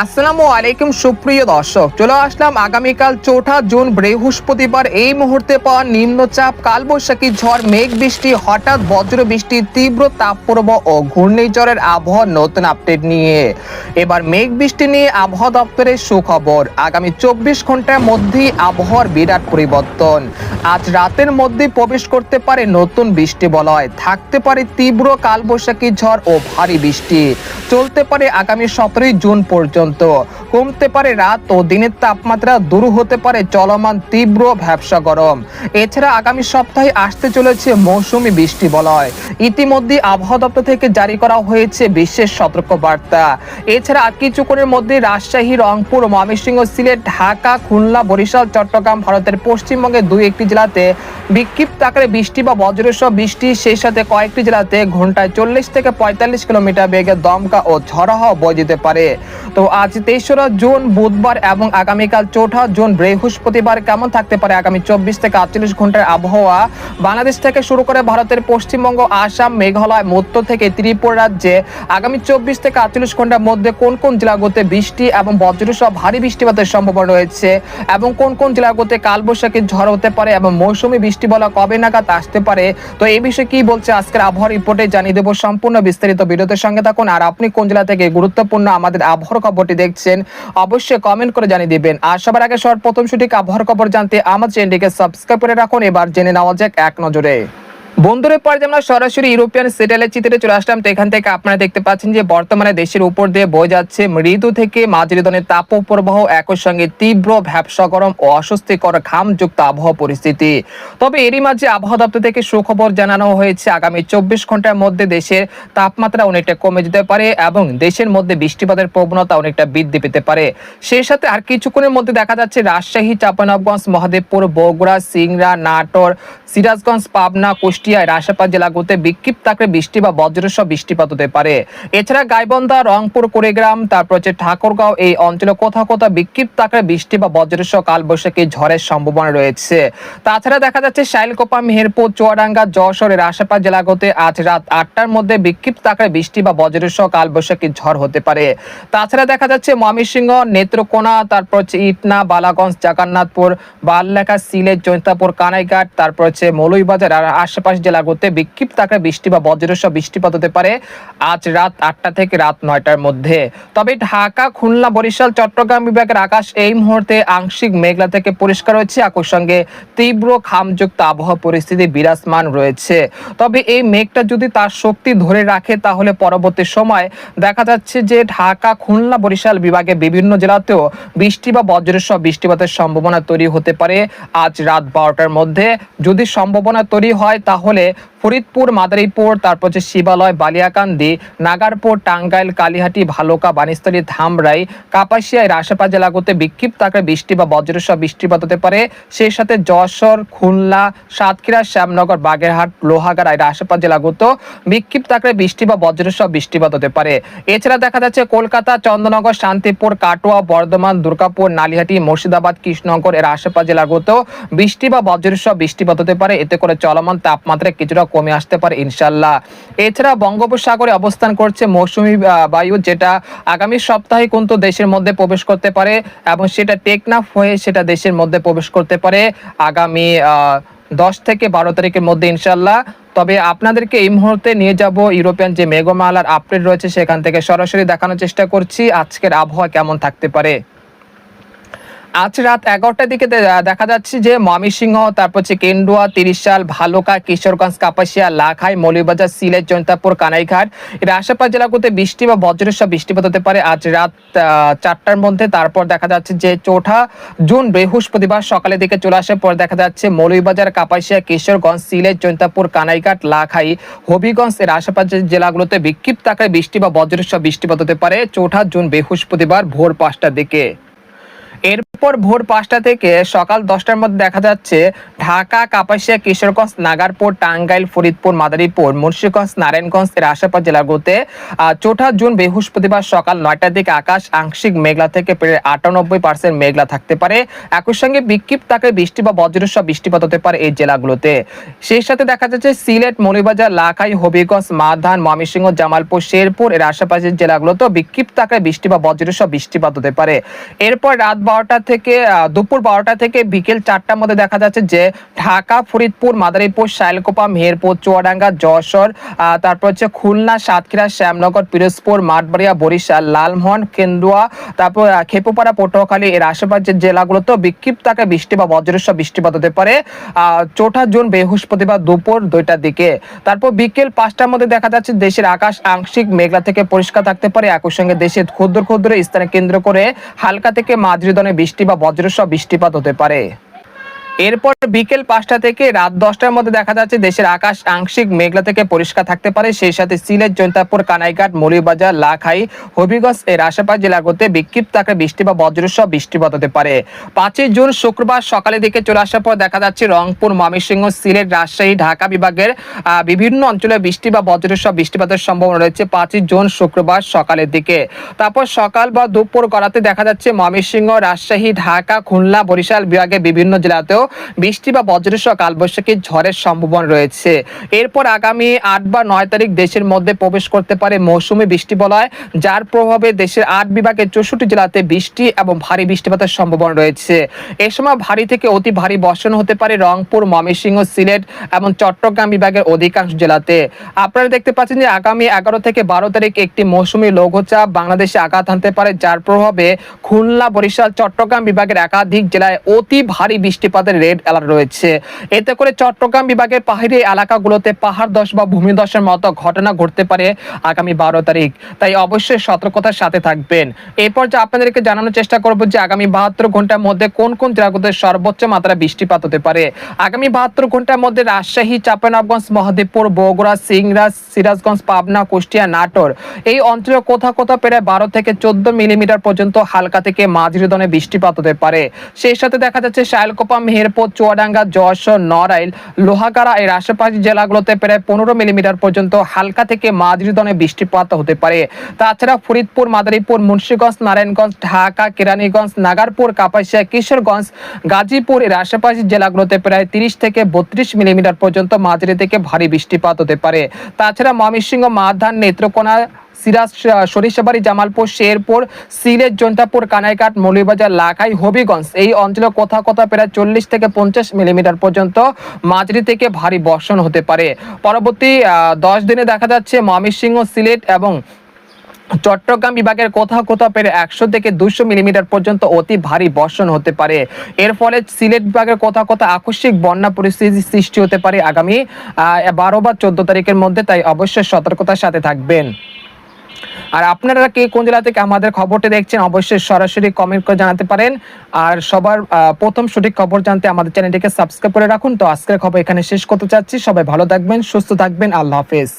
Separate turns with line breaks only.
আসসালামু আলাইকুম সুপ্রিয় দর্শক, চলে আসলাম আগামীকাল 4 জুন বৃহস্পতিবার। এই মুহূর্তে পাওয়া নিম্নচাপ, কালবৈশাখী ঝড়, মেঘ বৃষ্টি, হঠাৎ বজ্র বৃষ্টি, তীব্র তাপপ্রবাহ ও ঘূর্ণিঝড়ের আবহাওয়ার নতুন আপডেট নিয়ে। এবার মেঘ বৃষ্টি নিয়ে আবহাওয়া দপ্তরের সুখবর। আগামী 24 ঘন্টার মধ্যেই আবহাওয়ার বিরাট পরিবর্তন। আজ রাতের মধ্যেই প্রবেশ করতে পারে নতুন বৃষ্টি বলয়, থাকতে পারে তীব্র কালবৈশাখী ঝড় ও ভারী বৃষ্টি, চলতে পারে আগামী 17 জুন পর্যন্ত। কমতে পারে রাত ও দিনের তাপমাত্রা, দূর হতে পারে চলমান তীব্র ভ্যাপসা গরম। এছাড়া আগামী সপ্তাহে আসতে চলেছে মৌসুমী বৃষ্টি বলয়। ইতিমধ্যে আবহাওয়া দপ্তর থেকে জারি করা হয়েছে বিশেষ সতর্ক বার্তা। এছাড়া আর কিছুক্ষণের মধ্যে রাজশাহী, রংপুর, ময়মনসিংহ, সিলেট, ঢাকা, খুলনা, বরিশাল, চট্টগ্রাম, ভারতের পশ্চিমবঙ্গের 2-1টি জেলাতে বিক্ষিপ্ত আকারে বৃষ্টি বা বজ্রসহ বৃষ্টি, সেই সাথে কয়েকটি জেলাতে ঘন্টায় 40 থেকে 45 কিলোমিটার বেগে দমকা ও ঝড়ো হাওয়া বয়ে যেতে পারে। তো আজ 23 জুন বুধবার এবং আগামীকাল 4 জুন বৃহস্পতিবার কেমন থাকতে পারে আগামী 24 থেকে 48 ঘন্টার আবহাওয়া বাংলাদেশ থেকে শুরু করে ভারতের পশ্চিমবঙ্গ, আসাম, মেঘালয়, মধ্য থেকে ত্রিপুরা রাজ্যে আগামী 24 থেকে 48 ঘন্টার মধ্যে কোন কোন জেলাগুলোতে বৃষ্টি এবং বজ্রসহ ভারী বৃষ্টিপাতের সম্ভাবনা রয়েছে এবং কোন কোন জেলাগুলোতে কালবৈশাখী ঝড় হতে পারে এবং মৌসুমী বৃষ্টি বলা কবে নাগাদ আসতে পারে। তো এই বিষয়ে কি বলছে আজকের আবহাওয়া রিপোর্টে জানিয়ে দেবো। সম্পূর্ণ বিস্তারিত ভিডিওতে সঙ্গে থাকুন। আর আপনি কোন জেলা থেকে গুরুত্বপূর্ণ আমাদের আবহাওয়ার খবরটি দেখছেন অবশ্যই কমেন্ট করে জানিয়ে দিবেন। আর সবার আগে সর্বপ্রথম সঠিক আবহাওয়ার খবর জানতে আমার চ্যানেলটিকে সাবস্ক্রাইব করে রাখুন। এবার জেনে নেওয়া যাক এক নজরে। বন্ধুদের পর আমরা সরাসরি ইউরোপিয়ান স্যাটেলাইট চিত্রে চলে আসলাম। তো এখান থেকে আপনারা দেখতে পাচ্ছেন যে বর্তমানে দেশের উপর দিয়ে বয়ে যাচ্ছে মৃদু থেকে মাঝারি ধরনের তাপপ্রবাহ, একই সঙ্গে তীব্র ভ্যাপসা গরম ও অস্বস্তিকর ঘামযুক্ত আবহাওয়া পরিস্থিতি। তবে এরই মাঝে আবহাওয়া দপ্তর থেকে সুখবর জানানো হয়েছে, আগামী 24 ঘন্টার মধ্যে দেশের তাপমাত্রা অনেকটা কমে যেতে পারে এবং দেশের মধ্যে বৃষ্টিপাতের প্রবণতা অনেকটা বৃদ্ধি পেতে পারে। সেই সাথে আর কিছুক্ষণের মধ্যে দেখা যাচ্ছে রাজশাহী, চাঁপাইনবাবগঞ্জ, মহাদেবপুর, বগুড়া, সিংড়া, নাটোর, সিরাজগঞ্জ, পাবনা, কুষ্টিয়ার আশেপাশ জেলাগুলোতে বিক্ষিপ্ত আকারে বৃষ্টি বা বজ্রসহ বৃষ্টিপাত হতে পারে। এছাড়া গাইবান্ধা, রংপুর, কুড়িগ্রাম, তারপর হচ্ছে ঠাকুরগাঁও, এই অঞ্চলে কোথাও কোথাও বিক্ষিপ্ত আকারে বৃষ্টি বা বজ্রসহ কালবৈশাখী ঝড়ের সম্ভাবনা রয়েছে। তাছাড়া দেখা যাচ্ছে শাইলকোপা, মেহেরপুর, চুয়াডাঙ্গা, যশোরের আশেপাশ জেলাগুলোতে আজ রাত 8টার মধ্যে বিক্ষিপ্ত আকারে বৃষ্টি বা বজ্রসহ কালবৈশাখী ঝড় হতে পারে। তাছাড়া দেখা যাচ্ছে ময়মনসিংহ, নেত্রকোনা, তারপর হচ্ছে ইটনা, বালাগঞ্জ, জগন্নাথপুর, বাললেখা, সিলেট, জৈন্তাপুর, কানাইঘাট, তারপর হচ্ছে মৌলভীবাজার আর আশেপাশ জেলাগুলোতে বিক্ষিপ্ত আকারে বৃষ্টি বা বজ্রসহ বৃষ্টিপাত হতে পারে আজ রাত 8টা থেকে রাত 9টার মধ্যে। তবে ঢাকা, খুলনা, বরিশাল, চট্টগ্রাম বিভাগের আকাশ এই মুহূর্তে আংশিক মেঘলা থেকে পরিষ্কার হয়েছে, একই সঙ্গে তীব্র ঘামযুক্ত আবহাওয়া পরিস্থিতি বিরাজমান রয়েছে। তবে এই মেঘটা যদি তার শক্তি ধরে রাখে তাহলে পরবর্তী সময় দেখা যাচ্ছে যে ঢাকা, খুলনা, বরিশাল বিভাগে বিভিন্ন জেলাতেও বৃষ্টি বা বজ্রসহ বৃষ্টিপাতের সম্ভাবনা তৈরি হতে পারে আজ রাত 12টার মধ্যে। যদি সম্ভাবনা তৈরি হয় তাহলে ফরিদপুর, মাদারীপুর, তারপর হচ্ছে শিবালয়, বালিয়াকান্দি, নাগারপুর, টাঙ্গাইল, কালিহাটি, ভালুকা, বানিস্তালী, ধামরাই, কাপাসিয়া এর আশেপাশ জেলাগুলোতে বিক্ষিপ্ত আকারে বৃষ্টি বা বজ্রসহ বৃষ্টিপাত হতে পারে। সেই সাথে যশোর, খুলনা, সাতক্ষীরা, শ্যামনগর, বাগেরহাট, লোহাগাড়া এর আশেপাশ জেলাগুলোতে বিক্ষিপ্ত আকারে বৃষ্টি বা বজ্রসহ বৃষ্টিপাত হতে পারে। এছাড়া দেখা যাচ্ছে কলকাতা, চন্দ্রনগর, শান্তিপুর, কাটোয়া, বর্ধমান, দুর্গাপুর, নালিহাটি, মুর্শিদাবাদ, কৃষ্ণনগর এর আশেপাশ জেলাগুলোতেও বৃষ্টি বা বজ্রসহ বৃষ্টিপাত হতে পারে। এতে করে চলমান তাপমাত্রা কিছুটা কমে আসতে পারে ইনশাল্লাহ। এছাড়া বঙ্গোপসাগরে অবস্থান করছে মৌসুমী বায়ু, যেটা আগামী সপ্তাহে কিন্তু দেশের মধ্যে প্রবেশ করতে পারে এবং সেটা টেকনাফ হয়ে সেটা দেশের মধ্যে প্রবেশ করতে পারে আগামী 10 থেকে 12 তারিখের মধ্যে ইনশাল্লাহ। তবে আপনাদেরকে এই মুহূর্তে নিয়ে যাব ইউরোপিয়ান যে মেঘমালার আপডেট রয়েছে সেখান থেকে সরাসরি দেখানোর চেষ্টা করছি আজকের আবহাওয়া কেমন থাকতে পারে। আজ রাত 11টার দিকে দেখা যাচ্ছে যে ময়মনসিংহ, তারপর হচ্ছে কেন্দুয়া, তিরিশাল, ভালুকা, কিশোরগঞ্জ, কাপাসিয়া, লাখাই, মৌলভীবাজার, সিলেট, জৈন্তাপুর, কানাইঘাট এর আশেপাশ জেলাগুলোতে বৃষ্টি বা বজ্রসহ বৃষ্টিপাত হতে পারে আজ রাত 4টার মধ্যে। তারপর দেখা যাচ্ছে যে 4 জুন বৃহস্পতিবার সকালের দিকে চলে আসার পর দেখা যাচ্ছে মৌলভীবাজার, কাপাসিয়া, কিশোরগঞ্জ, সিলেট, জৈন্তাপুর, কানাইঘাট, লাখাই, হবিগঞ্জ এর আশেপাশ জেলাগুলোতে বিক্ষিপ্ত আকারে বৃষ্টি বা বজ্রসহ বৃষ্টিপাত হতে পারে 4 জুন বৃহস্পতিবার ভোর 5টার দিকে। এর এরপর ভোর 5টা থেকে সকাল 10টার মধ্যে দেখা যাচ্ছে ঢাকা, কাপাসিয়া, কিশোরগঞ্জ, নাগারপুর, টাঙ্গাইল, ফরিদপুর, মাদারীপুর, মুন্সিগঞ্জ, নারায়ণগঞ্জ এর আশেপাশ জেলাগুলোতে 4 জুন বৃহস্পতিবার সকাল 9টার দিকে আকাশ আংশিক মেঘলা থেকে প্রায় 98% মেঘলা থাকতে পারে। একই সঙ্গে বিক্ষিপ্ত আকারে বৃষ্টি বা বজ্রসহ বৃষ্টিপাত হতে পারে এই জেলাগুলোতে। সেই সাথে দেখা যাচ্ছে সিলেট, মৌলভীবাজার, লাখাই, হবিগঞ্জ, মাধান, ময়মনসিংহ, জামালপুর, শেরপুর এর আশেপাশের জেলাগুলোতে বিক্ষিপ্ত আকারে বৃষ্টি বা বজ্রসহ বৃষ্টিপাত হতে পারে। এরপর রাত 12টা থেকে দুপুর 12টা থেকে বিকেল 4টার মধ্যে দেখা যাচ্ছে যে ঢাকা, ফরিদপুর, মাদারীপুর, শাইলকোপা, মেহেরপুর, চুয়াডাঙ্গা, যশোর, তারপর হচ্ছে খুলনা, সাতক্ষীরা, শ্যামনগর, পিরোজপুর, মাঠবাড়িয়া, বরিশাল, লালমোহন, কেন্দুয়া, তারপর খেপুপাড়া, পটুয়াখালী এর আশেপাশের জেলাগুলোতে বিক্ষিপ্ত আকারে বৃষ্টি বা বজ্রসহ বৃষ্টিপাত হতে পারে 4 জুন বৃহস্পতিবার দুপুর 2টার দিকে। তারপর বিকেল 5টার মধ্যে দেখা যাচ্ছে দেশের আকাশ আংশিক মেঘলা থেকে পরিষ্কার থাকতে পারে। একই সঙ্গে দেশের ক্ষুদ্র ক্ষুদ্র স্থানে কেন্দ্র করে হালকা থেকে মাঝারি ধরনের বৃষ্টি বা বজ্রসহ বৃষ্টিপাত হতে পারে। এরপর বিকেল 5টা থেকে রাত 10টার মধ্যে দেখা যাচ্ছে দেশের আকাশ আংশিক মেঘলা থেকে পরিষ্কার থাকতে পারে। সেই সাথে সিলেট, জৈন্তাপুর, কানাইঘাট, মৌলভীবাজার, লাখাই, হবিগঞ্জ এর আশেপাশ জেলাগুলোতে বিক্ষিপ্ত আকারে বৃষ্টি বা বজ্রসহ বৃষ্টিপাত হতে পারে। 5 জুন শুক্রবার সকালের দিকে চলে আসার পর দেখা যাচ্ছে রংপুর, ময়মনসিংহ, সিলেট, রাজশাহী, ঢাকা বিভাগের বিভিন্ন অঞ্চলে বৃষ্টি বা বজ্রসহ বৃষ্টিপাতের সম্ভাবনা রয়েছে 5 জুন শুক্রবার সকালের দিকে। তারপর সকাল বা দুপুর গড়াতে দেখা যাচ্ছে ময়মনসিংহ, রাজশাহী, ঢাকা, খুলনা, বরিশাল বিভাগের বিভিন্ন জেলাতেও বৃষ্টি বা বজ্রসহ কালবৈশাখী ঝড়ের সম্ভাবনা রয়েছে। এরপর আগামী 8 বা 9 তারিখ দেশের মধ্যে প্রবেশ করতে পারে মৌসুমী বৃষ্টি বলয়, যার প্রভাবে দেশের 8 বিভাগের 64 জেলাতে বৃষ্টি এবং ভারী বৃষ্টিপাতের সম্ভাবনা রয়েছে। এ সময় ভারী থেকে অতি ভারী বর্ষণ হতে পারে রংপুর, ময়মনসিংহ, সিলেট এবং চট্টগ্রাম বিভাগের অধিকাংশ জেলাতে। আপনারা দেখতে পাচ্ছেন যে আগামী 11 থেকে 12 তারিখ একটি মৌসুমী লঘুচাপ বাংলাদেশে আঘাত হানতে পারে, যার প্রভাবে খুলনা, বরিশাল, চট্টগ্রাম বিভাগের একাধিক জেলায় অতি ভারী বৃষ্টিপাতের রেড অ্যালার্ট রয়েছে। এতে করে চট্টগ্রাম বিভাগের পাহাড়ি এলাকাগুলোতে পাহাড় ধস বা ভূমিধসের মতো ঘটনা ঘটতে পারে আগামী 12 তারিখ। তাই অবশ্যই সতর্কতার সাথে থাকবেন। এরপর যে আপনাদেরকে জানানোর চেষ্টা করব যে আগামী 72 ঘন্টার মধ্যে কোন কোন জেলাগুলোতে সর্বোচ্চ মাত্রায় বৃষ্টিপাত হতে পারে। আগামী 72 ঘন্টার মধ্যে রাজশাহী, চাঁপাইনবাবগঞ্জ, মহদেবপুর, বগুড়া, সিংড়া, সিরাজগঞ্জ, পাবনা, কুষ্টিয়া, নাটোর এই অঞ্চলে কোথাও কোথাও প্রায় 12 থেকে 14 মিলিমিটার পর্যন্ত হালকা থেকে মাঝারি ধরনের বৃষ্টিপাত হতে পারে। সেই সাথে দেখা যাচ্ছে শাইলকোপা, মেহেরপুর, চুয়াডাঙ্গা, যশোর, নড়াইল, লোহাগাড়া এর আশেপাশের জেলাগুলোতে প্রায় 15 মিলিমিটার পর্যন্ত হালকা থেকে মাঝারি ধরনের বৃষ্টিপাত হতে পারে। তাছাড়া ফরিদপুর, মাদারীপুর, মুন্সিগঞ্জ, নারায়ণগঞ্জ, ঢাকা, কেরানীগঞ্জ, নাগারপুর, কাপাসিয়া, কিশোরগঞ্জ, গাজীপুর এর আশেপাশের জেলাগুলোতে প্রায় 30 থেকে 32 মিলিমিটার পর্যন্ত মাঝারি থেকে ভারী বৃষ্টিপাত হতে পারে। তাছাড়া ময়মনসিংহ, মাধান, নেত্রকোনা, সিরাজ, সরিষাবাড়ি, জামালপুর, শেরপুর, সিলেট, জৈন্তাপুর, কানাইঘাট, মৌলভীবাজার, লাখাই, হবিগঞ্জ এই অঞ্চলে কোথাও কোথাও প্রায় 40 থেকে 50 মিলিমিটার পর্যন্ত মাঝারি থেকে ভারী বর্ষণ হতে পারে। পরবর্তী 10 দিনে দেখা যাচ্ছে ময়মনসিংহ, সিলেট এবং চট্টগ্রাম বিভাগের কোথাও কোথাও প্রায় 100 থেকে 200 মিলিমিটার পর্যন্ত অতি ভারী বর্ষণ হতে পারে। এর ফলে সিলেট বিভাগের কোথাও কোথাও আকস্মিক বন্যা পরিস্থিতি সৃষ্টি হতে পারে আগামী 12 বা 14 তারিখের মধ্যে। তাই অবশ্যই সতর্কতার সাথে থাকবেন। আর আপনারা কে কোন জেলা থেকে আমাদের খবরটি দেখছেন অবশ্যই সরাসরি কমেন্ট করে জানাতে পারেন। আর সবার প্রথম সঠিক খবর জানতে আমাদের চ্যানেলটিকে সাবস্ক্রাইব করে রাখুন। তো আজকের খবর এখানে শেষ করতে চাচ্ছি। সবাই ভালো থাকবেন, সুস্থ থাকবেন। আল্লাহ হাফেজ।